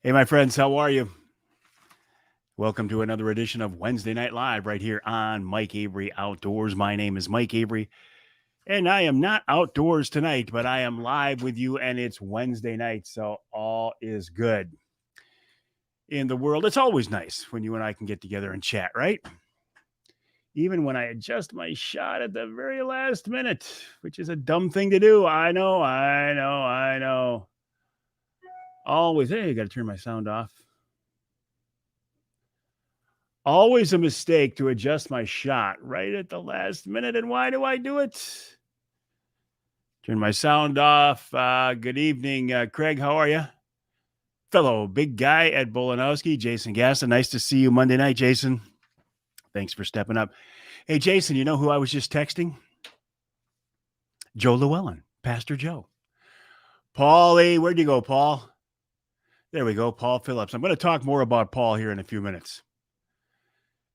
Hey, my friends, how are you? Welcome to another edition of Wednesday Night Live right here on Mike Avery Outdoors. My name is Mike Avery, and I am not outdoors tonight, but I am live with you, and it's Wednesday night, so all is good in the world. It's always nice when you and I can get together and chat, right? Even when I adjust my shot at the very last minute, which is a dumb thing to do. I know. Always, hey, I got to turn my sound off. Always a mistake to adjust my shot right at the last minute. And why do I do it? Turn my sound off. Good evening, Craig. How are you? Fellow big guy at Bolanowski, Jason Gaston. Nice to see you Monday night, Jason. Thanks for stepping up. Hey, Jason, you know who I was just texting? Joe Llewellyn, Pastor Joe. Paulie, where'd you go, Paul? There we go, Paul Phillips. I'm going to talk more about Paul here in a few minutes.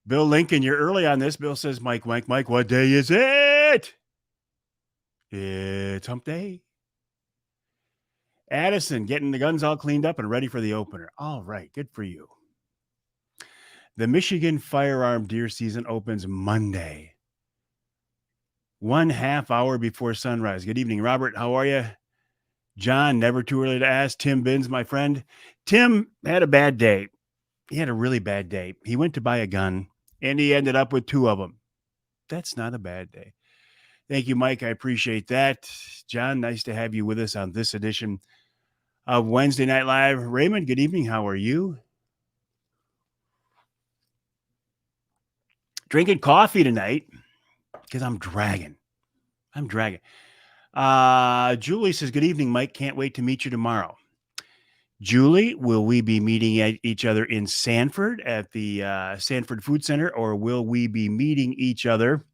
Bill Lincoln, you're early on this. Bill says, Mike, what day is it? It's hump day. Addison getting the guns all cleaned up and ready for the opener. All right, good for you. The Michigan firearm deer season opens Monday, 1/2 hour before sunrise. Good evening, Robert. How are you? John, never too early to ask. Tim Binns, my friend. Tim had a bad day. He had a really bad day. He went to buy a gun, and he ended up with 2 of them. That's not a bad day. Thank you, Mike. I appreciate that. John, nice to have you with us on this edition of Wednesday Night Live. Raymond, good evening. How are you? Drinking coffee tonight because I'm dragging. Julie says, good evening, Mike. Can't wait to meet you tomorrow. Julie, will we be meeting each other in Sanford at the Sanford Food Center, or will we be meeting each other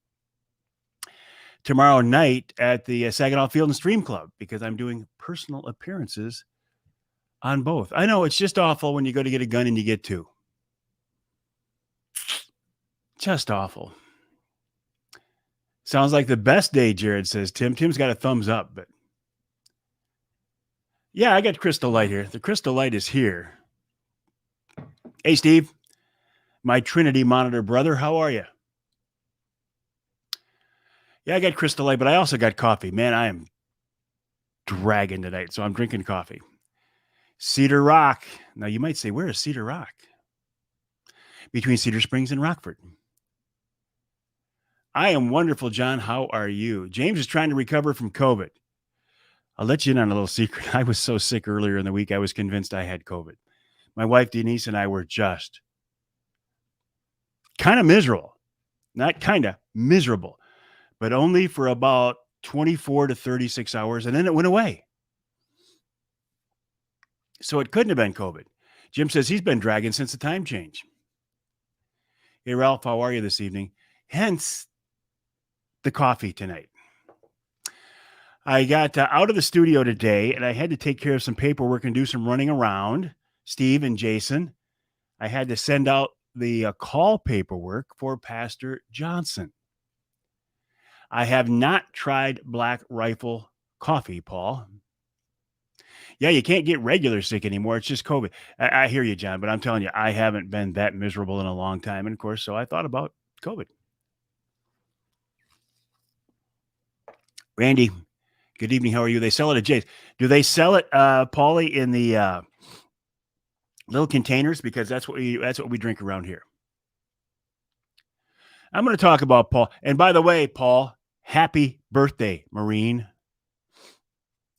tomorrow night at the Saginaw Field and Stream Club? Because I'm doing personal appearances on both. I know it's just awful when you go to get a gun and you get 2. Just awful. Sounds like the best day, Jared says. Tim's got a thumbs up, but yeah, I got Crystal Light here. The Crystal Light is here. Hey, Steve, my Trinity Monitor brother, how are you? Yeah, I got Crystal Light, but I also got coffee. Man, I am dragging tonight, so I'm drinking coffee. Cedar Rock. Now, you might say, where is Cedar Rock? Between Cedar Springs and Rockford. I am wonderful, John. How are you? James is trying to recover from COVID. I'll let you in on a little secret. I was so sick earlier in the week, I was convinced I had COVID. My wife, Denise, and I were just kind of miserable. Not kind of, miserable. But only for about 24 to 36 hours, and then it went away. So it couldn't have been COVID. Jim says he's been dragging since the time change. Hey, Ralph, how are you this evening? Hence the coffee tonight. I got out of the studio today, and I had to take care of some paperwork and do some running around. Steve and Jason, I had to send out the call paperwork for Pastor Johnson. I have not tried Black Rifle coffee, Paul. Yeah, you can't get regular sick anymore. It's just COVID. I hear you, John, but I'm telling you, I haven't been that miserable in a long time. And of course, so I thought about COVID. Randy, good evening. How are you? They sell it at Jay's. Do they sell it, Paulie, in the little containers? Because that's what we drink around here. I'm going to talk about Paul. And by the way, Paul, happy birthday, Marine.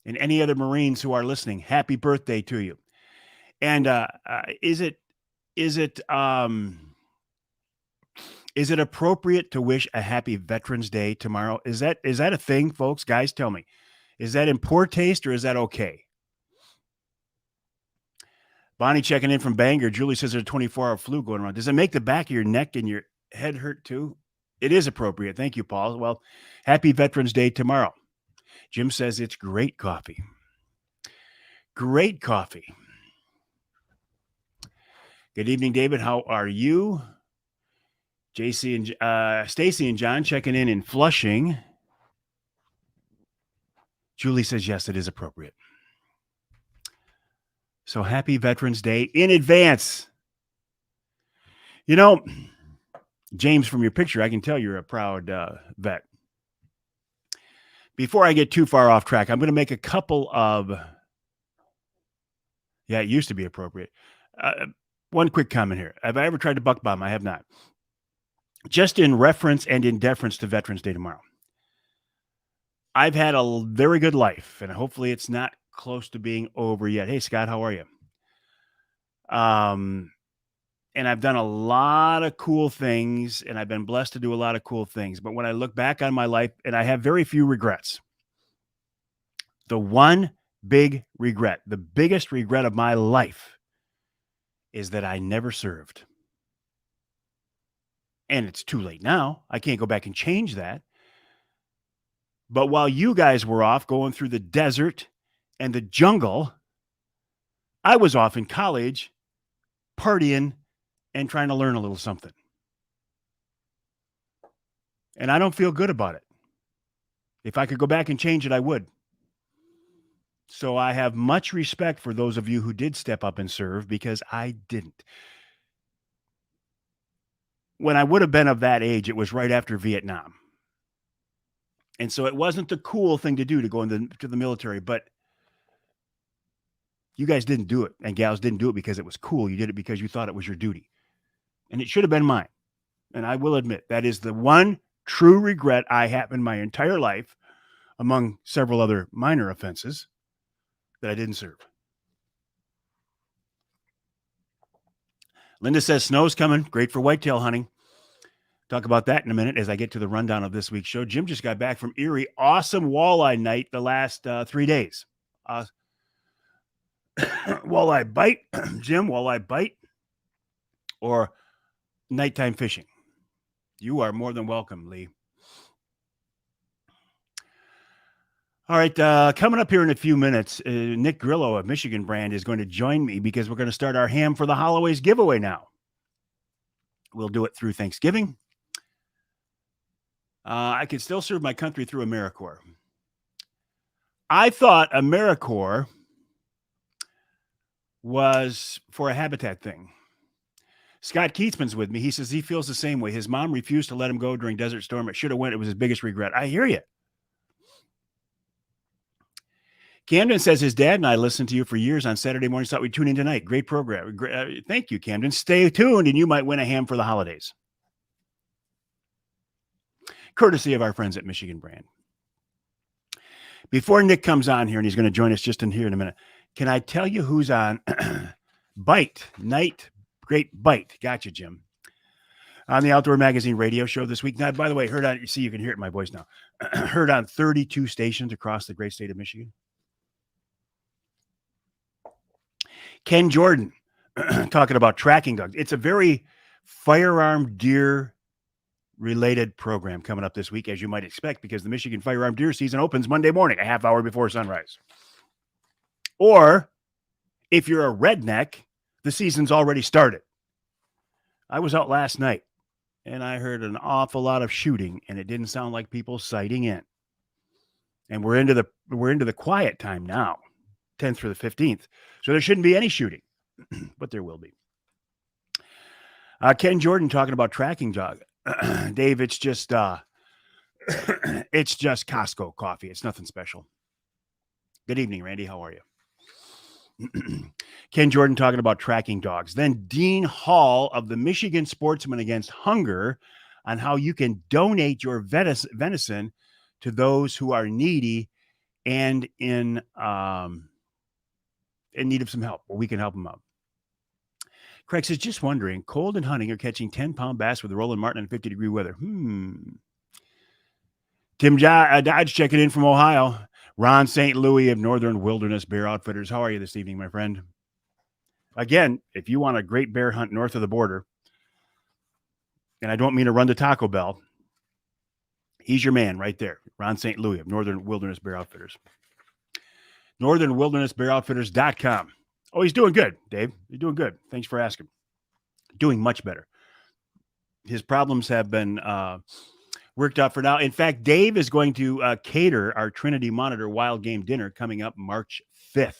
And any other Marines who are listening, happy birthday to you. And is it appropriate to wish a happy Veterans Day tomorrow? Is that a thing, folks? Guys, tell me. Is that in poor taste or is that okay? Bonnie checking in from Bangor. Julie says there's a 24-hour flu going around. Does it make the back of your neck and your head hurt too? It is appropriate. Thank you, Paul. Well, happy Veterans Day tomorrow. Jim says it's great coffee. Great coffee. Good evening, David. How are you? JC and Stacy and John checking in Flushing. Julie says yes, it is appropriate. So happy Veterans Day in advance. You know, James, from your picture, I can tell you're a proud vet. Before I get too far off track, I'm going to make a couple of, it used to be appropriate. One quick comment here. Have I ever tried to buck bomb? I have not. Just in reference and in deference to Veterans Day tomorrow. I've had a very good life, and hopefully it's not close to being over yet. Hey, Scott, how are you? And I've done a lot of cool things, and I've been blessed to do a lot of cool things. But when I look back on my life, and I have very few regrets, the one big regret, the biggest regret of my life, is that I never served. And it's too late now. I can't go back and change that. But while you guys were off going through the desert and the jungle, I was off in college partying and trying to learn a little something. And I don't feel good about it. If I could go back and change it, I would. So I have much respect for those of you who did step up and serve, because I didn't. When I would have been of that age, it was right after Vietnam. And so it wasn't the cool thing to do to go into the military, but you guys didn't do it, and gals didn't do it because it was cool. You did it because you thought it was your duty. And it should have been mine. And I will admit, that is the one true regret I have in my entire life, among several other minor offenses, that I didn't serve. Linda says snow's coming. Great for whitetail hunting. Talk about that in a minute as I get to the rundown of this week's show. Jim just got back from Erie. Awesome walleye night the last 3 days. Walleye bite, Jim, walleye bite, or nighttime fishing. You are more than welcome, Lee. All right, coming up here in a few minutes, Nick Grillo of Michigan Brand is going to join me, because we're going to start our Ham for the Holloways giveaway now. We'll do it through Thanksgiving. I can still serve my country through AmeriCorps. I thought AmeriCorps was for a habitat thing. Scott Keatsman's with me. He says he feels the same way. His mom refused to let him go during Desert Storm. It should have went. It was his biggest regret. I hear you. Camden says his dad and I listened to you for years on Saturday mornings. Thought we'd tune in tonight. Great program. Thank you, Camden. Stay tuned, and you might win a ham for the holidays, courtesy of our friends at Michigan Brand. Before Nick comes on here, and he's going to join us just in here in a minute, can I tell you who's on Bite Night? Great Bite. Gotcha, Jim. On the Outdoor Magazine radio show this week. Now, by the way, heard on, you see, you can hear it in my voice now. Heard on 32 stations across the great state of Michigan. Ken Jordan talking about tracking dogs. It's a very firearm deer related program coming up this week, as you might expect, because the Michigan firearm deer season opens Monday morning, a half hour before sunrise. Or if you're a redneck, the season's already started. I was out last night and I heard an awful lot of shooting, and it didn't sound like people sighting in. And we're into the quiet time now, 10th through the 15th. So there shouldn't be any shooting, but there will be. Ken Jordan talking about tracking dog. Dave, it's just Costco coffee. It's nothing special. Good evening, Randy. How are you? Ken Jordan talking about tracking dogs. Then Dean Hall of the Michigan Sportsmen Against Hunger on how you can donate your venison to those who are needy and in need of some help. Well, we can help them out. Craig says, just wondering, cold and hunting or catching 10-pound bass with Roland Martin in 50-degree weather? Tim Dodge checking in from Ohio. Ron St. Louis of Northern Wilderness Bear Outfitters. How are you this evening, my friend? Again, if you want a great bear hunt north of the border, and I don't mean to run to Taco Bell, he's your man right there. Ron St. Louis of Northern Wilderness Bear Outfitters. NorthernWildernessBearOutfitters.com. Oh, he's doing good, Dave. He's doing good. Thanks for asking. Doing much better. His problems have been worked out for now. In fact, Dave is going to cater our Trinity Monitor Wild Game Dinner coming up March 5th.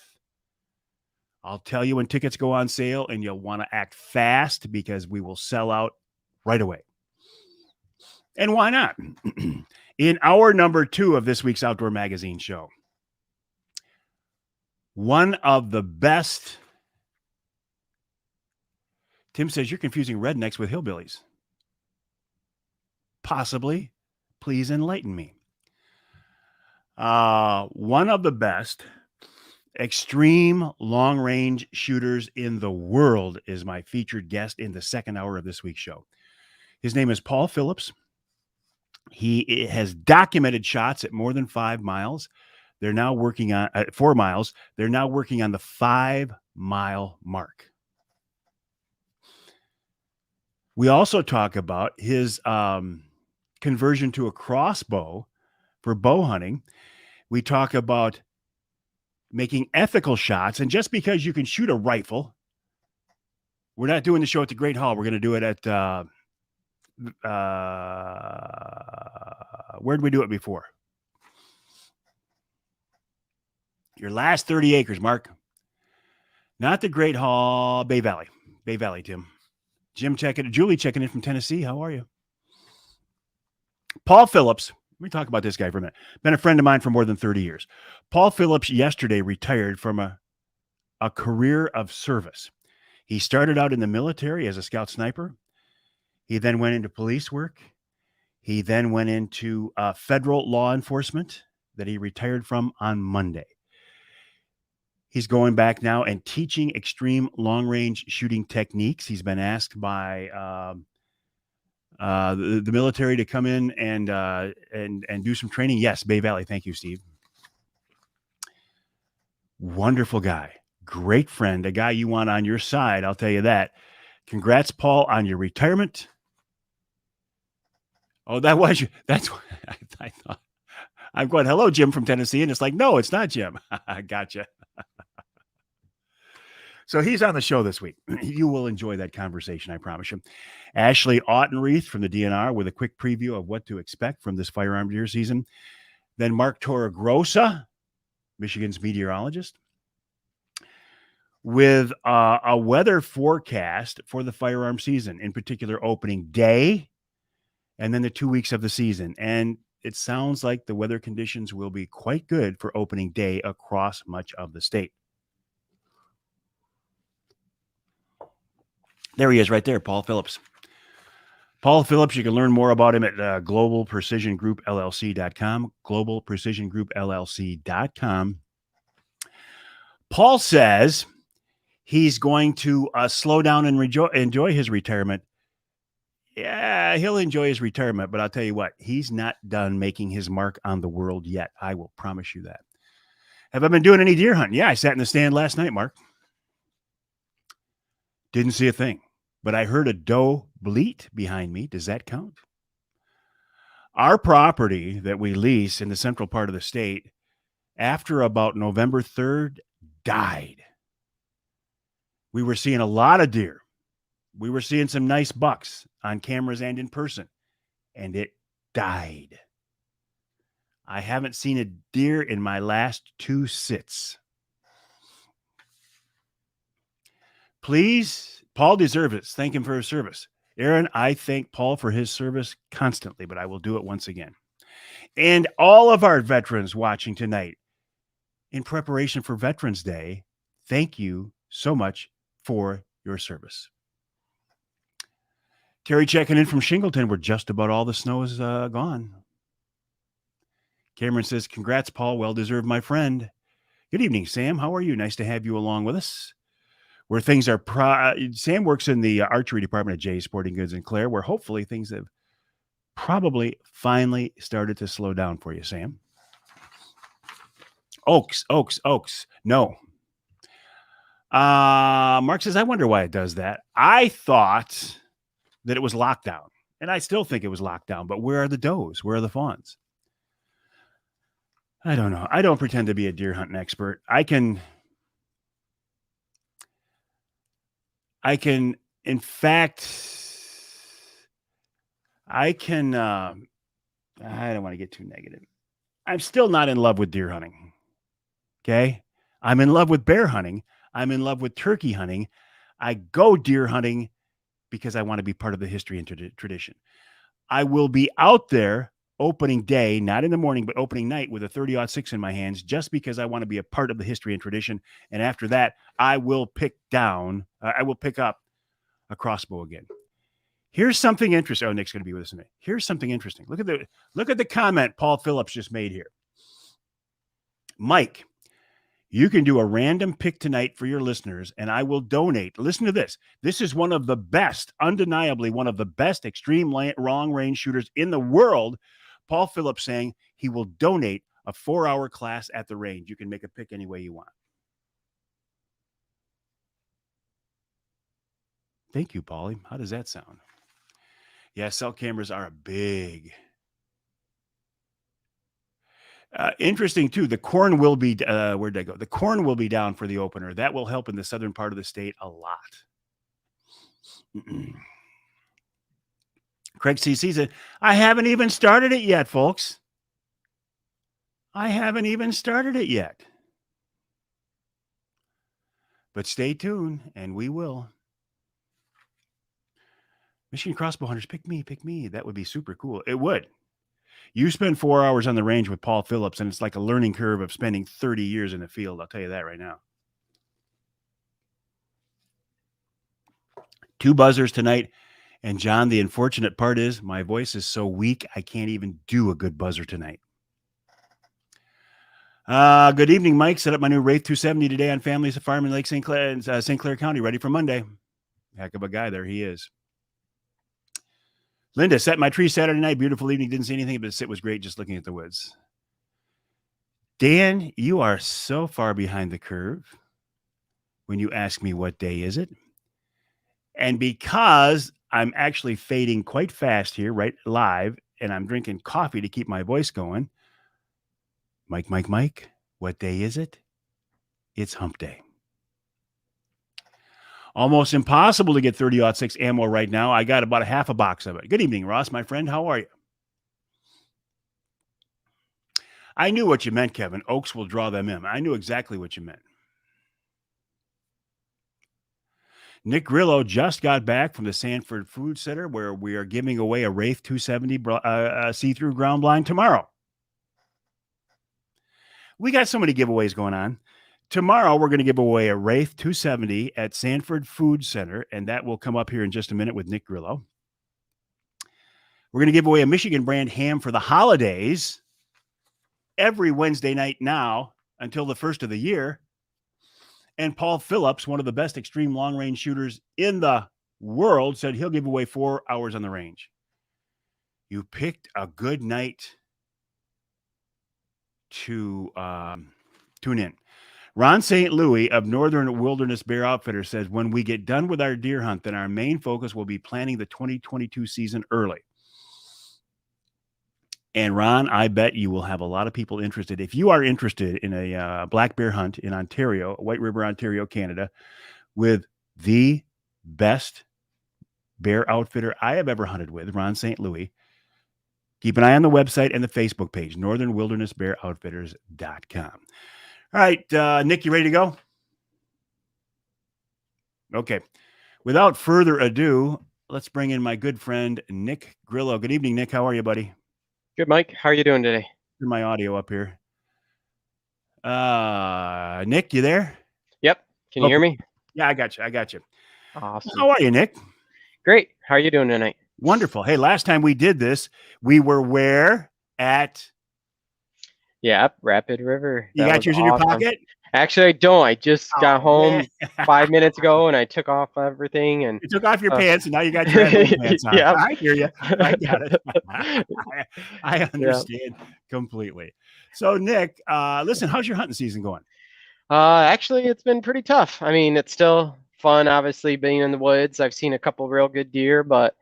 I'll tell you when tickets go on sale, and you'll want to act fast because we will sell out right away. And why not? In hour number 2 of this week's Outdoor Magazine show, one of the best. Tim says you're confusing rednecks with hillbillies. Possibly. Please enlighten me. One of the best extreme long-range shooters in the world is my featured guest in the second hour of this week's show. His name is Paul Phillips. He has documented shots at more than 5 miles. They're now working on 4 miles. They're now working on the 5-mile mark. We also talk about his conversion to a crossbow for bow hunting. We talk about making ethical shots. And just because you can shoot a rifle, we're not doing the show at the Great Hall. We're going to do it at, where did we do it before? Your last 30 acres, Mark. Not the Great Hall, Bay Valley. Bay Valley, Tim. Julie checking in from Tennessee. How are you? Paul Phillips. Let me talk about this guy for a minute. Been a friend of mine for more than 30 years. Paul Phillips yesterday retired from a career of service. He started out in the military as a scout sniper. He then went into police work. He then went into federal law enforcement that he retired from on Monday. He's going back now and teaching extreme long-range shooting techniques. He's been asked by the military to come in and do some training. Yes, Bay Valley. Thank you, Steve. Wonderful guy. Great friend. A guy you want on your side, I'll tell you that. Congrats, Paul, on your retirement. Oh, that was you. That's what I thought. I'm going, hello, Jim from Tennessee. And it's like, no, it's not Jim. Gotcha. So he's on the show this week. You will enjoy that conversation, I promise you. Ashley Autenreith from the DNR with a quick preview of what to expect from this firearm deer season. Then Mark Torregrossa, Michigan's meteorologist, with a weather forecast for the firearm season, in particular opening day and then the 2 weeks of the season. And it sounds like the weather conditions will be quite good for opening day across much of the state. There he is right there, Paul Phillips. Paul Phillips, you can learn more about him at globalprecisiongroupllc.com, globalprecisiongroupllc.com. Paul says he's going to slow down and enjoy his retirement. Yeah, he'll enjoy his retirement, but I'll tell you what, he's not done making his mark on the world yet. I will promise you that. Have I been doing any deer hunting? Yeah, I sat in the stand last night, Mark. Didn't see a thing, but I heard a doe bleat behind me. Does that count? Our property that we lease in the central part of the state, after about November 3rd, died. We were seeing a lot of deer. We were seeing some nice bucks on cameras and in person, and it died. I haven't seen a deer in my last 2 sits. Please, Paul deserves it. Thank him for his service. Aaron, I thank Paul for his service constantly, but I will do it once again. And all of our veterans watching tonight, in preparation for Veterans Day, thank you so much for your service. Terry checking in from Shingleton, where just about all the snow is gone. Cameron says, congrats, Paul. Well-deserved, my friend. Good evening, Sam. How are you? Nice to have you along with us. Where things are, Sam works in the archery department at Jay's Sporting Goods in Clare, where hopefully things have probably finally started to slow down for you, Sam. Oaks. No. Mark says, I wonder why it does that. I thought that it was lockdown, and I still think it was lockdown, but where are the does? Where are the fawns? I don't know. I don't pretend to be a deer hunting expert. I can, in fact, I don't want to get too negative. I'm still not in love with deer hunting. Okay. I'm in love with bear hunting. I'm in love with turkey hunting. I go deer hunting because I want to be part of the history and tradition. I will be out there opening day, not in the morning, but opening night with a 30-06 in my hands, just because I want to be a part of the history and tradition. And after that, I will pick up a crossbow again. Here's something interesting. Oh, Nick's going to be with us tonight. Here's something interesting. Look at the comment Paul Phillips just made here. Mike, you can do a random pick tonight for your listeners, and I will donate. Listen to this. This is one of the best, undeniably one of the best extreme long range shooters in the world. Paul Phillips saying he will donate a 4-hour class at the range. You can make a pick any way you want. Thank you, Paulie. How does that sound? Yeah, cell cameras are a big. Interesting too. The corn will be where'd I go? The corn will be down for the opener. That will help in the southern part of the state a lot. Craig CC said, "I haven't even started it yet, folks. I haven't even started it yet. But stay tuned, and we will." Michigan crossbow hunters, pick me. That would be super cool. It would. You spend 4 hours on the range with Paul Phillips, and it's like a learning curve of spending 30 years in the field. I'll tell you that right now. 2 buzzers tonight. And John, the unfortunate part is my voice is so weak, I can't even do a good buzzer tonight. Good evening, Mike. Set up my new Wraith 270 today on Families Farm in Lake St. Clair County, ready for Monday. Heck of a guy, there he is. Linda, set my tree Saturday night. Beautiful evening. Didn't see anything, but the sit was great just looking at the woods. Dan, you are so far behind the curve when you ask me what day is it. And because I'm actually fading quite fast here, right live, and I'm drinking coffee to keep my voice going. Mike, what day is it? It's hump day. Almost impossible to get 30-06 ammo right now. I got about a half a box of it. Good evening, Ross, my friend. How are you? I knew what you meant, Kevin. Oaks will draw them in. I knew exactly what you meant. Nick Grillo just got back from the Sanford Food Center where we are giving away a Wraith 270 see-through ground blind tomorrow. We got so many giveaways going on. Tomorrow, we're going to give away a Wraith 270 at Sanford Food Center, and that will come up here in just a minute with Nick Grillo. We're going to give away a Michigan brand ham for the holidays every Wednesday night now until the first of the year. And Paul Phillips, one of the best extreme long-range shooters in the world, said he'll give away 4 hours on the range. You picked a good night to tune in. Ron St. Louis of Northern Wilderness Bear Outfitter says, when we get done with our deer hunt, then our main focus will be planning the 2022 season early. And Ron, I bet you will have a lot of people interested. If you are interested in a black bear hunt in Ontario, White River, Ontario, Canada, with the best bear outfitter I have ever hunted with, Ron St. Louis, keep an eye on the website and the Facebook page, northernwildernessbearoutfitters.com. All right, Nick, you ready to go? Okay. Without further ado, let's bring in my good friend, Nick Grillo. Good evening, Nick. How are you, buddy? Good, Mike. How are you doing today? Turn my audio up here. Nick, you there? Yep. Can you hear me? Yeah, I got you. Awesome. How are you, Nick? Great. How are you doing tonight? Wonderful. Hey, last time we did this, we were where at? Yep, Rapid River. You got yours in your pocket? Actually, I don't. I just got home 5 minutes ago, and I took off everything. And you took off your pants, and now you got your pants on. Yep. I hear you. I got it. I understand completely. So, Nick, listen, how's your hunting season going? Actually, it's been pretty tough. I mean, it's still fun, obviously, being in the woods. I've seen a couple real good deer, but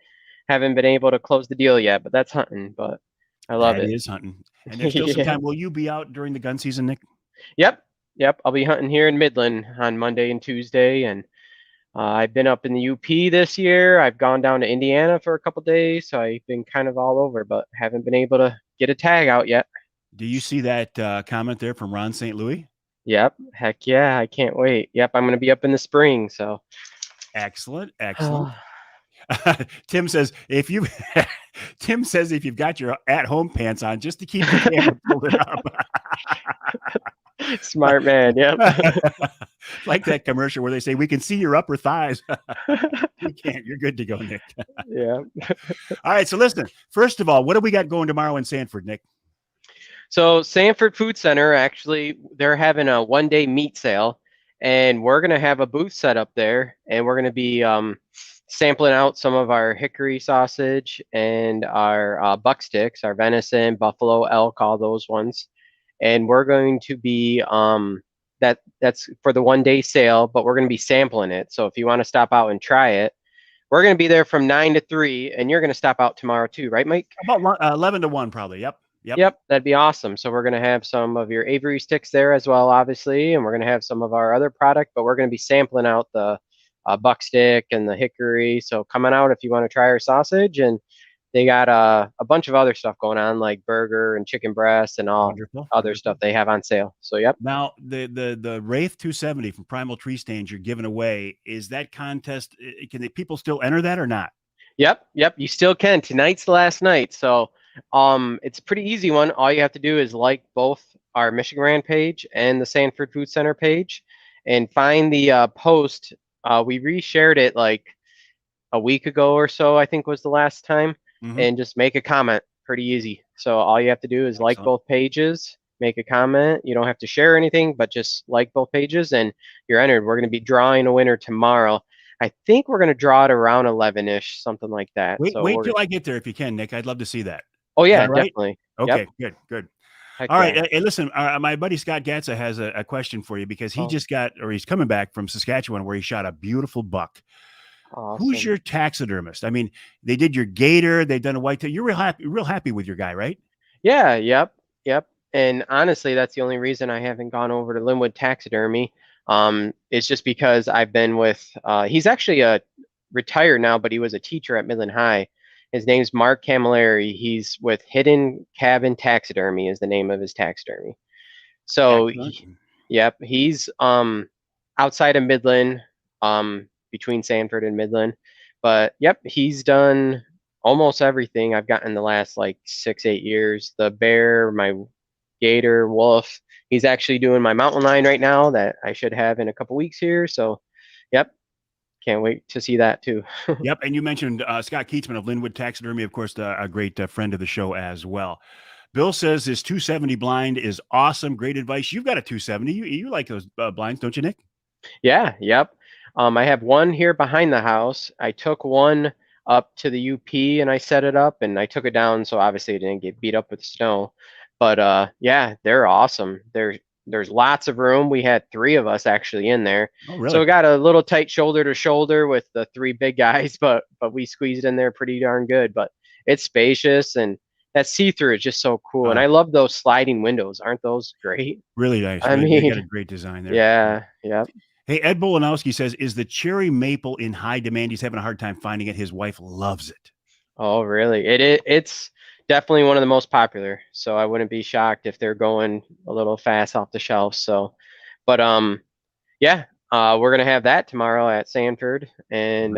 haven't been able to close the deal yet. But that's hunting. But I love it. That is hunting. And there's still some time. Will you be out during the gun season, Nick? Yep. I'll be hunting here in Midland on Monday and Tuesday, and I've been up in the UP this year. I've gone down to Indiana for a couple days, so I've been kind of all over, but haven't been able to get a tag out yet. Do you see that comment there from Ron St. Louis? Yep. Heck yeah. I can't wait. Yep. I'm going to be up in the spring. So, Excellent, excellent. Tim says if you Tim says if you've got your at-home pants on, just to keep the camera folded up. smart man. Yep. Like that commercial where they say we can see your upper thighs. We can't. You're good to go, Nick. Yeah. All right. So listen, first of all, what do we got going tomorrow in Sanford, Nick? So Sanford Food Center, actually, they're having a 1-day meat sale, and we're gonna have a booth set up there, and we're gonna be sampling out some of our hickory sausage and our buck sticks, our venison, buffalo, elk, all those ones, and we're going to be that's for the 1-day sale, but we're gonna be sampling it. So if you want to stop out and try it, we're gonna be there from 9 to 3, and you're gonna stop out tomorrow too, right, Mike? About 11 to 1, probably. Yep. Yep. Yep, that'd be awesome. So we're going to have some of your Avery sticks there as well, obviously, and we're going to have some of our other product, but we're going to be sampling out the buck stick and the hickory. So coming out if you want to try our sausage, and they got a bunch of other stuff going on like burger and chicken breasts and all Wonderful. other Wonderful. stuff they have on sale. So yep. Now, the Wraith 270 from Primal Tree Stains you're giving away, is that contest? Can people still enter that or not? Yep, you still can. Tonight's the last night. So it's a pretty easy one. All you have to do is like both our Michigan Rand page and the Sanford Food Center page and find the post. We reshared it like a week ago or so, I think was the last time, and just make a comment. Pretty easy. So all you have to do is like both pages, make a comment. You don't have to share anything, but just like both pages and you're entered. We're going to be drawing a winner tomorrow. I think we're going to draw it around 11-ish, something like that. Wait, So wait till I get there if you can, Nick. I'd love to see that. oh Is yeah, that right? definitely. Okay, Yep. good. Heck All right. yeah. Hey, listen, my buddy Scott Gatza has a question for you because he Oh, just he's coming back from Saskatchewan where he shot a beautiful buck. Who's awesome. your taxidermist? I mean, they did your gator, they've done a whitetail. You're real happy with your guy, right? Yeah, yep. And honestly, that's the only reason I haven't gone over to Linwood Taxidermy. It's just because I've been with. He's actually a retired now, but he was a teacher at Midland High. His name's Mark Camilleri. He's with Hidden Cabin Taxidermy is the name of his taxidermy. So, Excellent. yep, he's outside of Midland, between Sanford and Midland. But yep, he's done almost everything I've gotten the last like 6-8 years. The bear, my gator, wolf. He's actually doing my mountain lion right now that I should have in a couple weeks here. So, yep, can't wait to see that too. Yep. And you mentioned Scott Keatsman of Linwood Taxidermy, of course, a great friend of the show as well. Bill says his 270 blind is awesome. Great advice. You've got a 270. You like those blinds, don't you, Nick? Yeah, yep. I have one here behind the house. I took one up to the UP and I set it up and I took it down so obviously it didn't get beat up with snow. But yeah, they're awesome. There's lots of room. We had 3 of us actually in there. Oh, So really? we got a little tight shoulder to shoulder with the 3 big guys, but we squeezed in there pretty darn good. But it's spacious and that see-through is just so cool. And I love those sliding windows. Aren't those great? Really nice. I They got a mean, great design there. yeah, yep. Hey, Ed Bolanowski says, is the cherry maple in high demand? He's having a hard time finding it. His wife loves it. Oh, really? It's definitely one of the most popular. So I wouldn't be shocked if they're going a little fast off the shelf. So, but yeah, we're gonna have that tomorrow at Sanford, and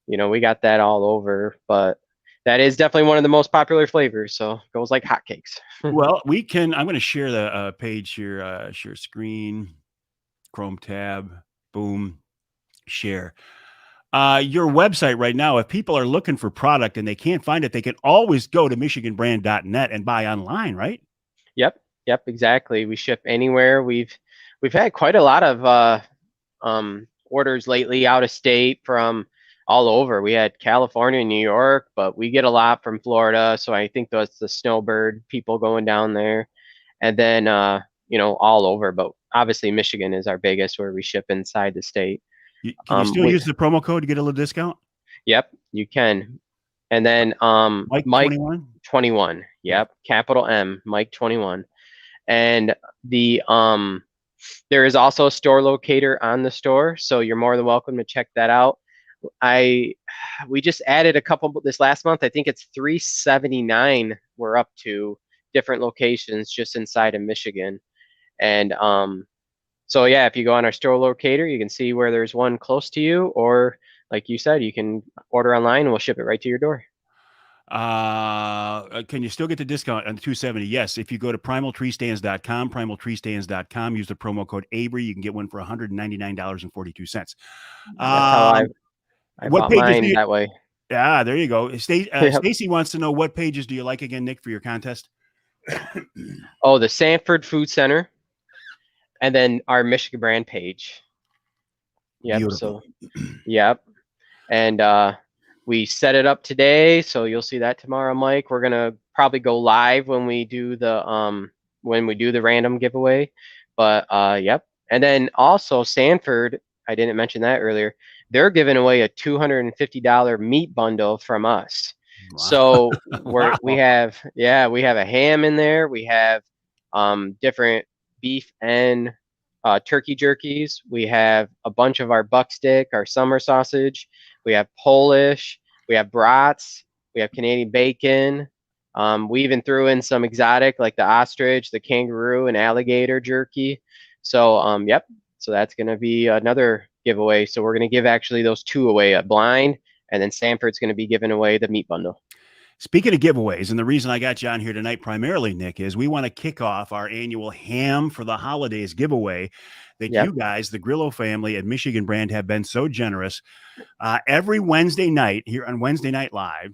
we got that all over. But that is definitely one of the most popular flavors. So goes like hotcakes. Well, I'm going to share the page here. Share screen, Chrome tab, boom, share. Your website right now, if people are looking for product and they can't find it, they can always go to michiganbrand.net and buy online, right? Yep, exactly. We ship anywhere. We've had quite a lot of orders lately out of state from all over. We had California, New York, but we get a lot from Florida. So I think that's the snowbird people going down there, and then all over. But obviously Michigan is our biggest, where we ship inside the state. Can you still use the promo code to get a little discount? Yep, you can. And then Mike 21. 21. Yep, capital M, Mike 21. And the there is also a store locator on the store, so you're more than welcome to check that out. We just added a couple this last month. I think it's 379 we're up to different locations just inside of Michigan. And so yeah, if you go on our store locator, you can see where there's one close to you, or like you said, you can order online and we'll ship it right to your door. Can you still get the discount on the 270? Yes. If you go to primaltreestands.com, primaltreestands.com, use the promo code Avery, you can get one for $199.42. That's how I What bought pages do mine you? that way. Yeah, there you go. Yep. Stacy wants to know what pages do you like again, Nick, for your contest? Oh, the Sanford Food Center, and then our Michigan brand page. Yep. Beautiful. So yep. And we set it up today, so you'll see that tomorrow, Mike. We're gonna probably go live when we do the random giveaway. But yep. And then also Sanford, I didn't mention that earlier. They're giving away a $250 meat bundle from us. Wow. So Wow. we have a ham in there. We have different beef and turkey jerkies. We have a bunch of our buck stick, our summer sausage. We have Polish. We have brats. We have Canadian bacon. We even threw in some exotic like the ostrich, the kangaroo, and alligator jerky. So yep. So that's going to be another giveaway. So we're going to give actually those two away, a blind, and then Sanford's going to be giving away the meat bundle. Speaking of giveaways, and the reason I got you on here tonight primarily, Nick, is we want to kick off our annual Ham for the Holidays giveaway that you guys, the Grillo family at Michigan Brand, have been so generous. Every Wednesday night here on Wednesday Night Live,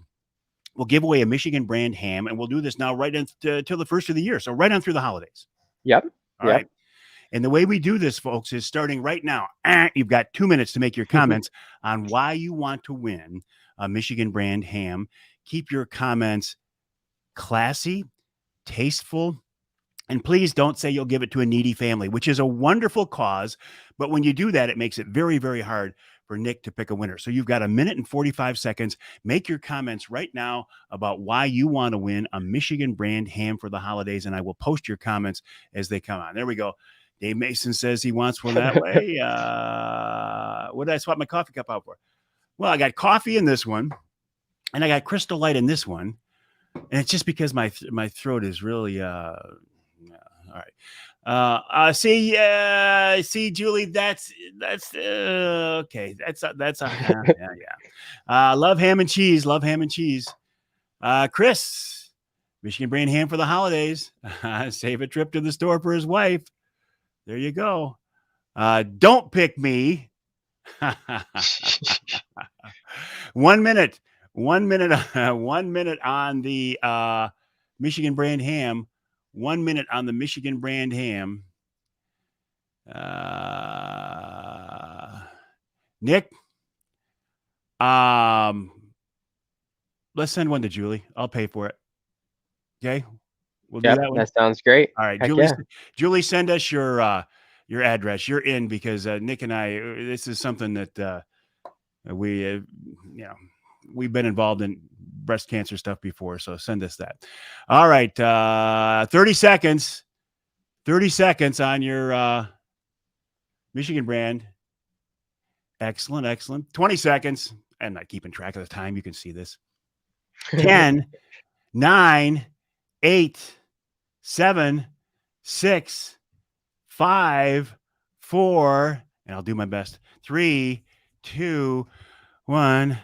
we'll give away a Michigan Brand ham, and we'll do this now right until the first of the year. So right on through the holidays. Yep. All right. And the way we do this, folks, is starting right now. You've got 2 minutes to make your comments on why you want to win a Michigan Brand ham. Keep your comments classy, tasteful, and please don't say you'll give it to a needy family, which is a wonderful cause. But when you do that, it makes it very, very hard for Nick to pick a winner. So you've got 1 minute and 45 seconds. Make your comments right now about why you want to win a Michigan Brand ham for the holidays, and I will post your comments as they come on. There we go. Dave Mason says he wants one that way. What did I swap my coffee cup out for? Well, I got coffee in this one, and I got Crystal Light in this one. And it's just because my throat is really all right. See, Julie, that's okay. That's yeah. Love ham and cheese. Love ham and cheese. Chris, Michigan Brand ham for the holidays. Save a trip to the store for his wife. There you go. Don't pick me. 1 minute. 1 minute. 1 minute on the Michigan Brand ham. 1 minute on the Michigan Brand ham. Nick, let's send one to Julie. I'll pay for it. Okay, we'll do that one. That sounds great. All right, Heck Julie. yeah. Julie, send us your address. You're in because Nick and I. This is something that we've been involved in breast cancer stuff before. So send us that. All right, 30 seconds. 30 seconds on your Michigan Brand. Excellent, excellent. 20 seconds. I'm not keeping track of the time. You can see this. 10, 9, 8, 7, 6, 5, 4, and I'll do my best. 3, 2, 1.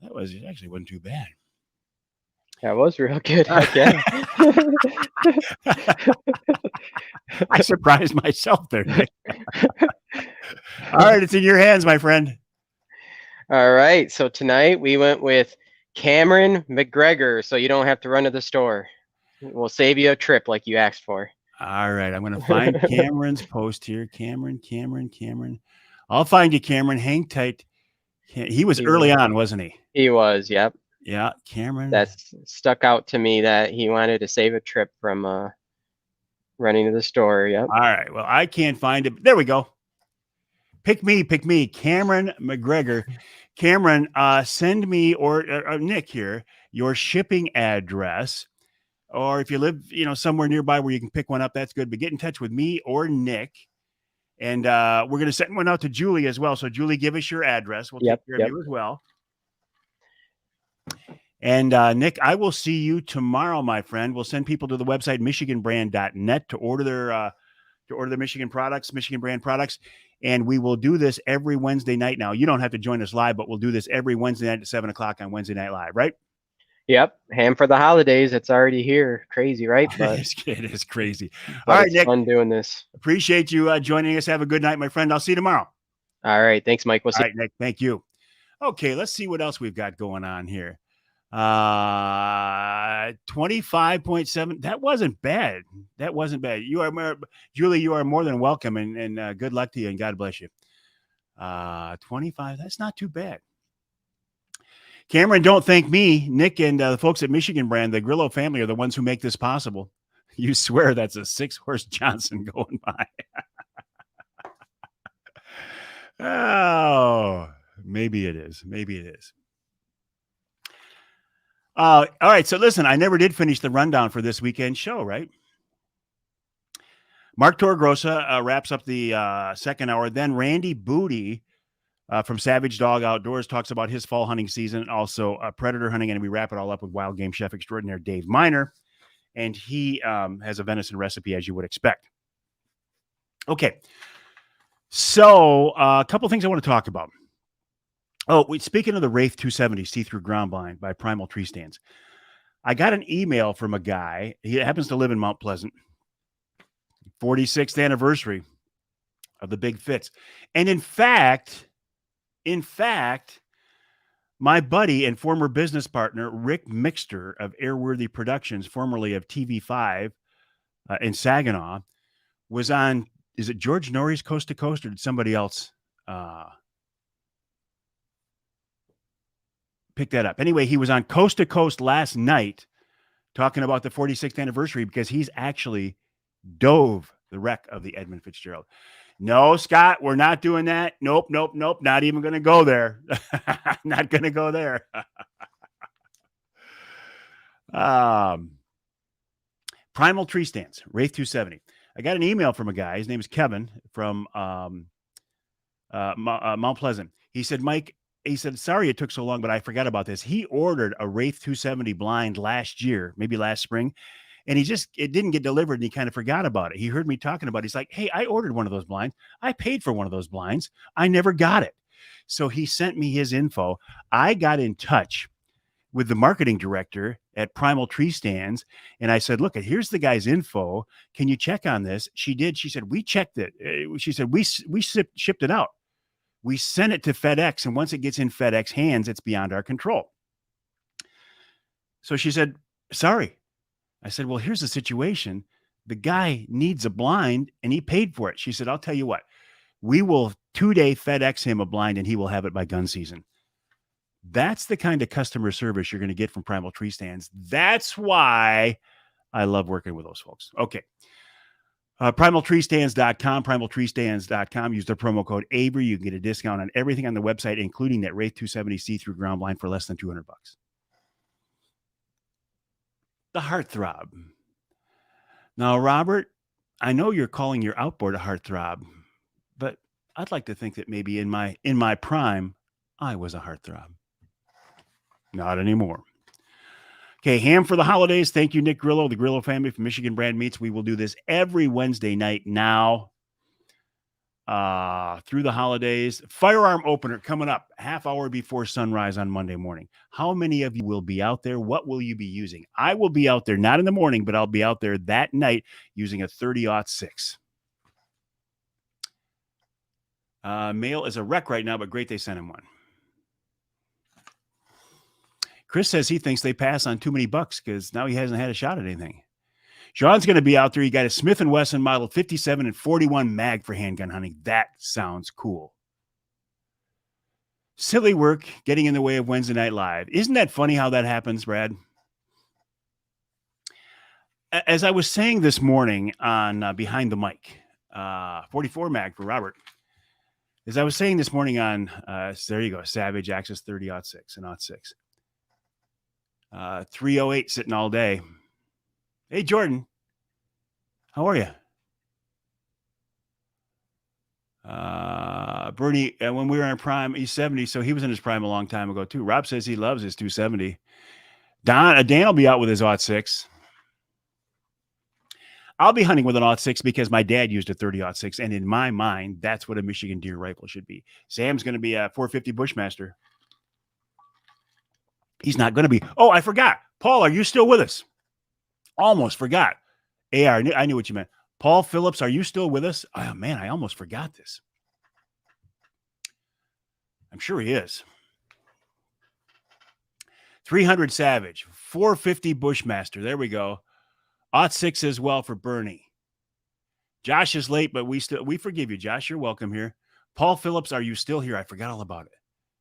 That was actually wasn't too bad. That was real good. Heck yeah. I surprised myself there, Nick. All right, it's in your hands, my friend. All right. So tonight we went with Cameron McGregor, so you don't have to run to the store. We'll save you a trip like you asked for. All right, I'm going to find Cameron's post here. Cameron. I'll find you, Cameron. Hang tight. He was early on, wasn't he? He was, yep. Yeah, Cameron. That's stuck out to me that he wanted to save a trip from running to the store. Yep. All right. Well, I can't find it. There we go. Pick me, Cameron McGregor. Cameron, send me or Nick here your shipping address, or if you live, somewhere nearby where you can pick one up, that's good. But get in touch with me or Nick, and we're going to send one out to Julie as well. So Julie, give us your address. We'll take care of you as well. And Nick, I will see you tomorrow, my friend. We'll send people to the website michiganbrand.net to order their Michigan brand products. And we will do this every Wednesday night. Now, you don't have to join us live, but we'll do this every Wednesday night at 7:00 on Wednesday Night Live, right? Yep. Ham for the holidays. It's already here. Crazy, right? But it is crazy. But all right, it's Nick. fun doing this. Appreciate you joining us. Have a good night, my friend. I'll see you tomorrow. All right. Thanks, Mike. We'll see. All right, Nick. Thank you. Okay, let's see what else we've got going on here. 25.7. That wasn't bad. You are Julie, you are more than welcome, and good luck to you, and God bless you. 25. That's not too bad. Cameron, don't thank me. Nick and the folks at Michigan Brand, the Grillo family, are the ones who make this possible. You swear that's a 6-horse Johnson going by. Oh, maybe it is. All right. So listen, I never did finish the rundown for this weekend show, right? Mark Torgrosa wraps up the second hour. Then Randy Booty from Savage Dog Outdoors talks about his fall hunting season and also predator hunting. And we wrap it all up with wild game chef extraordinaire Dave Miner. And he has a venison recipe, as you would expect. Okay. So a couple things I want to talk about. Oh, speaking of the Wraith 270 see-through ground blind by Primal Tree Stands, I got an email from a guy. He happens to live in Mount Pleasant. 46th anniversary of the Big Fits. And in fact, my buddy and former business partner, Rick Mixter of Airworthy Productions, formerly of TV5 in Saginaw, was on, is it George Norrie's Coast to Coast, or did somebody else pick that up? Anyway, he was on Coast to Coast last night talking about the 46th anniversary because he's actually dove the wreck of the Edmund Fitzgerald. No, Scott, we're not doing that. Nope. Not even going to go there. Not going to go there. Primal Tree Stands, Wraith 270. I got an email from a guy. His name is Kevin from Mount Pleasant. He said, Mike, sorry it took so long, but I forgot about this. He ordered a Wraith 270 blind last year, maybe last spring. And it didn't get delivered, and he kind of forgot about it. He heard me talking about it. He's like, hey, I ordered one of those blinds. I paid for one of those blinds. I never got it. So he sent me his info. I got in touch with the marketing director at Primal Tree Stands, and I said, look, here's the guy's info. Can you check on this? She did. She said, we checked it. She said, we shipped it out. We sent it to FedEx, and once it gets in FedEx hands, it's beyond our control. So she said, sorry. I said, well, here's the situation. The guy needs a blind and he paid for it. She said, I'll tell you what, we will 2-day FedEx him a blind and he will have it by gun season. That's the kind of customer service you're going to get from Primal Tree Stands. That's why I love working with those folks. Okay. PrimalTreeStands.com, PrimalTreeStands.com. Use the promo code Avery. You can get a discount on everything on the website, including that Wraith 270 see-through ground blind for less than $200. The Heartthrob. Now, Robert, I know you're calling your outboard a Heartthrob, but I'd like to think that maybe in my prime, I was a Heartthrob. Not anymore. Okay, ham for the holidays. Thank you, Nick Grillo, the Grillo family from Michigan Brand Meats. We will do this every Wednesday night now through the holidays. Firearm opener coming up half hour before sunrise on Monday morning. How many of you will be out there? What will you be using? I will be out there, not in the morning, but I'll be out there that night using a 30-06. Mail is a wreck right now, but great they sent him one. Chris says he thinks they pass on too many bucks because now he hasn't had a shot at anything. Sean's going to be out there. He got a Smith & Wesson model 57 and 41 mag for handgun hunting. That sounds cool. Silly work getting in the way of Wednesday Night Live. Isn't that funny how that happens, Brad? As I was saying this morning on Behind the Mic, 44 mag for Robert. As I was saying this morning on, there you go, Savage Access 30-06 and 06. 308 sitting all day. Hey, Jordan. How are you? Bernie, when we were in prime, he's 70, so he was in his prime a long time ago, too. Rob says he loves his 270. Dan will be out with his 06. I'll be hunting with an 06 because my dad used a 30-06, and in my mind, that's what a Michigan deer rifle should be. Sam's going to be a 450 Bushmaster. He's not going to be. Oh, I forgot. Paul, are you still with us? Almost forgot. AR, I knew what you meant. Paul Phillips, are you still with us? Oh, man, I almost forgot this. I'm sure he is. 300 Savage, 450 Bushmaster. There we go. 06 as well for Bernie. Josh is late, but we forgive you, Josh. You're welcome here. Paul Phillips, are you still here? I forgot all about it.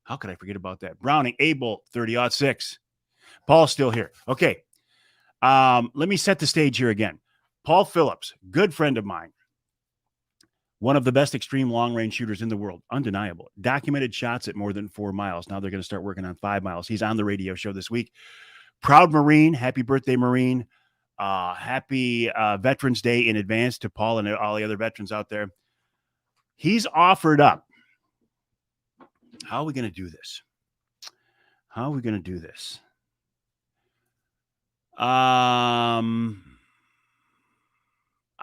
How could I forget about that? Browning, Abel, 30-06. Paul's still here. Okay. Let me set the stage here again. Paul Phillips, good friend of mine. One of the best extreme long-range shooters in the world. Undeniable. Documented shots at more than 4 miles. Now they're going to start working on 5 miles. He's on the radio show this week. Proud Marine. Happy birthday, Marine. Happy Veterans Day in advance to Paul and all the other veterans out there. He's offered up. How are we going to do this? I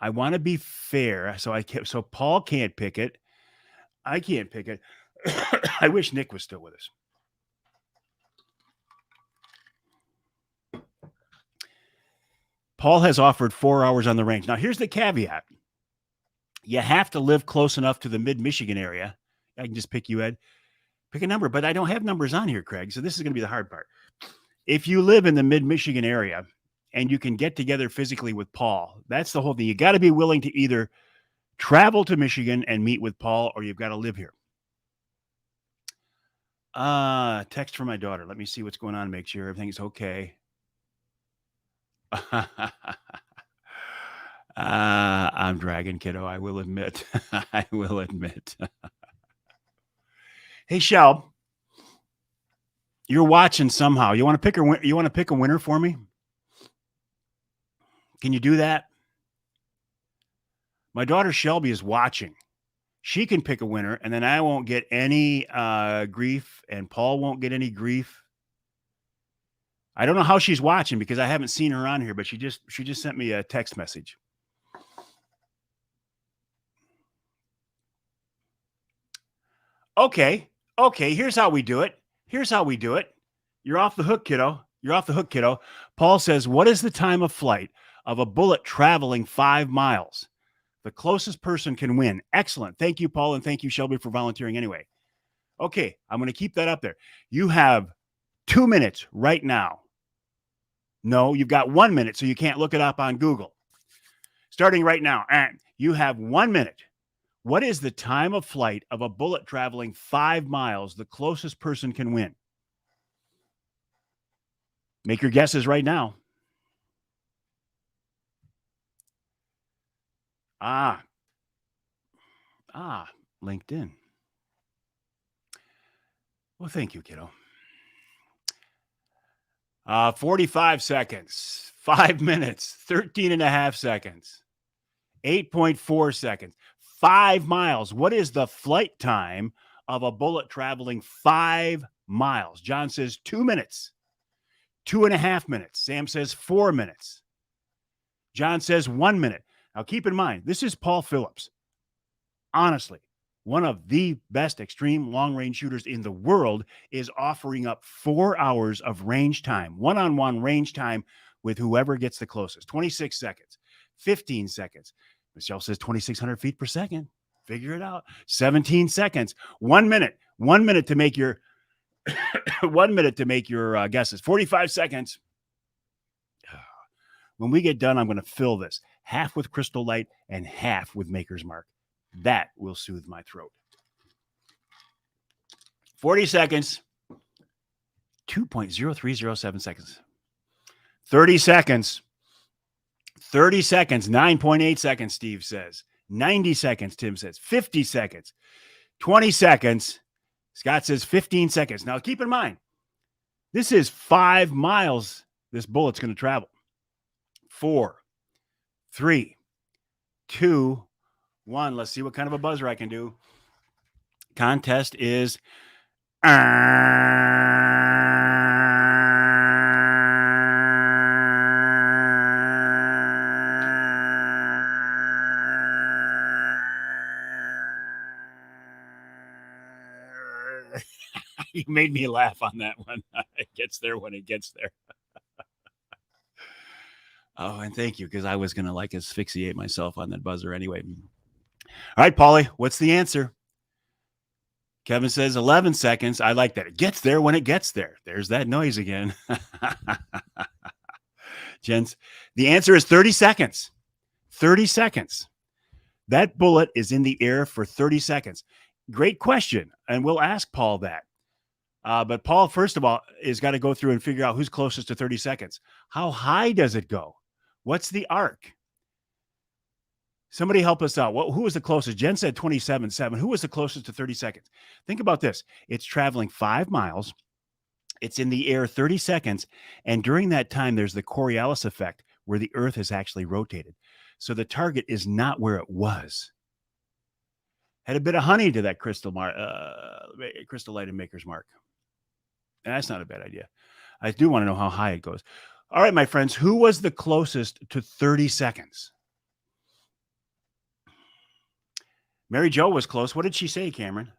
want to be fair, so Paul can't pick it. I can't pick it. I wish Nick was still with us. Paul has offered 4 hours on the range. Now, here's the caveat. You have to live close enough to the mid-Michigan area. I can just pick you, Ed. Pick a number, but I don't have numbers on here, Craig, so this is going to be the hard part. If you live in the mid-Michigan area and you can get together physically with Paul, that's the whole thing. You got to be willing to either travel to Michigan and meet with Paul, or you've got to live here. Text from my daughter. Let me see what's going on, make sure everything's okay. I'm dragging, kiddo. I will admit. Hey, Shell, you're watching somehow. You want to pick a winner for me? Can you do that? My daughter Shelby is watching. She can pick a winner, and then I won't get any grief, and Paul won't get any grief. I don't know how she's watching because I haven't seen her on here, but she just sent me a text message. Okay, here's how we do it. You're off the hook, kiddo. Paul says, what is the time of flight of a bullet traveling 5 miles? The closest person can win. Excellent. Thank you, Paul, and thank you, Shelby, for volunteering anyway. Okay, I'm going to keep that up there. You have 2 minutes right now. No, you've got 1 minute, so you can't look it up on Google. Starting right now, and you have 1 minute. What is the time of flight of a bullet traveling 5 miles? The closest person can win. Make your guesses right now. LinkedIn. Well, thank you, kiddo. 45 seconds, 5 minutes, 13 and a half seconds, 8.4 seconds, 5 miles. What is the flight time of a bullet traveling 5 miles? John says 2 minutes, 2.5 minutes. Sam says 4 minutes. John says 1 minute. Now, keep in mind, this is Paul Phillips. Honestly, one of the best extreme long-range shooters in the world is offering up 4 hours of range time, one-on-one range time with whoever gets the closest. 26 seconds, 15 seconds. Michelle says 2,600 feet per second. Figure it out. 17 seconds. 1 minute. 1 minute to make your 1 minute to make your guesses. 45 seconds. When we get done, I'm going to fill this half with Crystal Light and half with Maker's Mark. That will soothe my throat. 40 seconds. 2.0307 seconds. 30 seconds. 30 seconds. 9.8 seconds, Steve says. 90 seconds, Tim says. 50 seconds. 20 seconds. Scott says 15 seconds. Now, keep in mind, this is 5 miles this bullet's going to travel. 4, 3, 2, 1. Let's see what kind of a buzzer I can do. Contest is... You made me laugh on that one. It gets there when it gets there. Oh, and thank you, because I was going to like asphyxiate myself on that buzzer anyway. All right, Paulie, what's the answer? Kevin says 11 seconds. I like that. It gets there when it gets there. There's that noise again. Gents, the answer is 30 seconds. 30 seconds. That bullet is in the air for 30 seconds. Great question, and we'll ask Paul that. But Paul, first of all, has got to go through and figure out who's closest to 30 seconds. How high does it go? What's the arc? Somebody help us out. Who was the closest? Jen said 27.7. Who was the closest to 30 seconds? Think about this. It's traveling 5 miles. It's in the air 30 seconds. And during that time, there's the Coriolis effect where the Earth has actually rotated. So the target is not where it was. Had a bit of honey to that crystal light and maker's mark. And that's not a bad idea. I do want to know how high it goes. All right, my friends, who was the closest to 30 seconds? Mary Jo was close. What did she say, Cameron?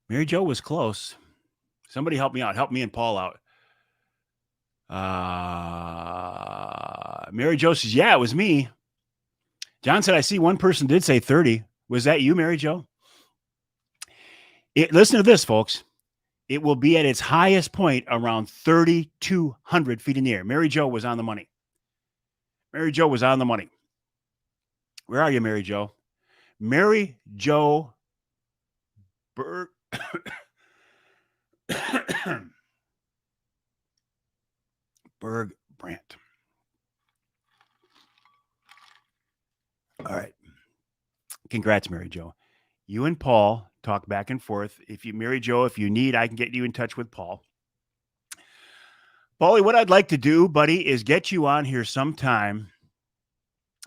Mary Jo was close. Somebody help me out. Help me and Paul out. Mary Jo says, yeah, it was me. John said, I see one person did say 30. Was that you, Mary Jo? Listen to this, folks. It will be at its highest point around 3,200 feet in the air. Mary Jo was on the money. Mary Jo was on the money. Where are you, Mary Jo? Mary Jo Berg. Berg Brandt. All right. Congrats, Mary Jo. You and Paul talk back and forth. Mary Jo, if you need, I can get you in touch with Paul. Paulie, what I'd like to do, buddy, is get you on here sometime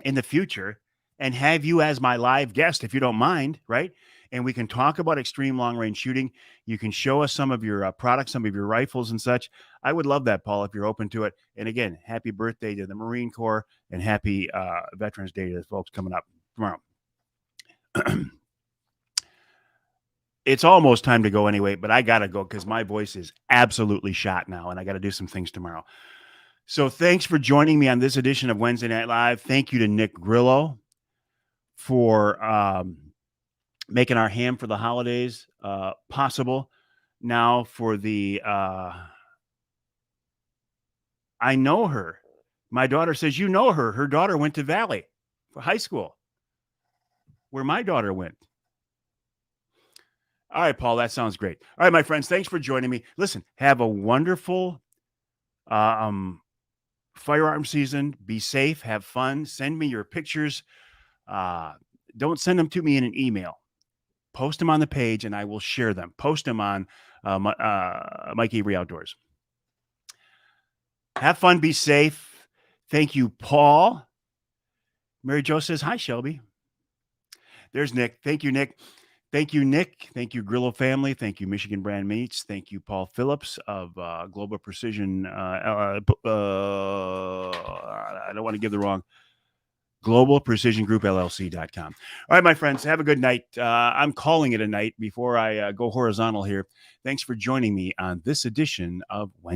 in the future and have you as my live guest, if you don't mind, right? And we can talk about extreme long-range shooting. You can show us some of your products, some of your rifles and such. I would love that, Paul, if you're open to it. And again, happy birthday to the Marine Corps and happy Veterans Day to the folks coming up tomorrow. It's almost time to go anyway, but I got to go because my voice is absolutely shot now, and I got to do some things tomorrow. So thanks for joining me on this edition of Wednesday Night Live. Thank you to Nick Grillo for making our ham for the holidays possible. Now for the I know her. My daughter says, you know her. Her daughter went to Valley for high school, where my daughter went. All right, Paul, that sounds great. All right, my friends, thanks for joining me. Listen, have a wonderful firearm season. Be safe. Have fun. Send me your pictures. Don't send them to me in an email. Post them on the page, and I will share them. Post them on Mike Avery Outdoors. Have fun. Be safe. Thank you, Paul. Mary Jo says, hi, Shelby. There's Nick. Thank you, Nick. Thank you, Nick. Thank you, Grillo family. Thank you, Michigan Brand Meats. Thank you, Paul Phillips of Global Precision. I don't want to give the wrong. Global Precision Group LLC.com. All right, my friends, have a good night. I'm calling it a night before I go horizontal here. Thanks for joining me on this edition of Wednesday.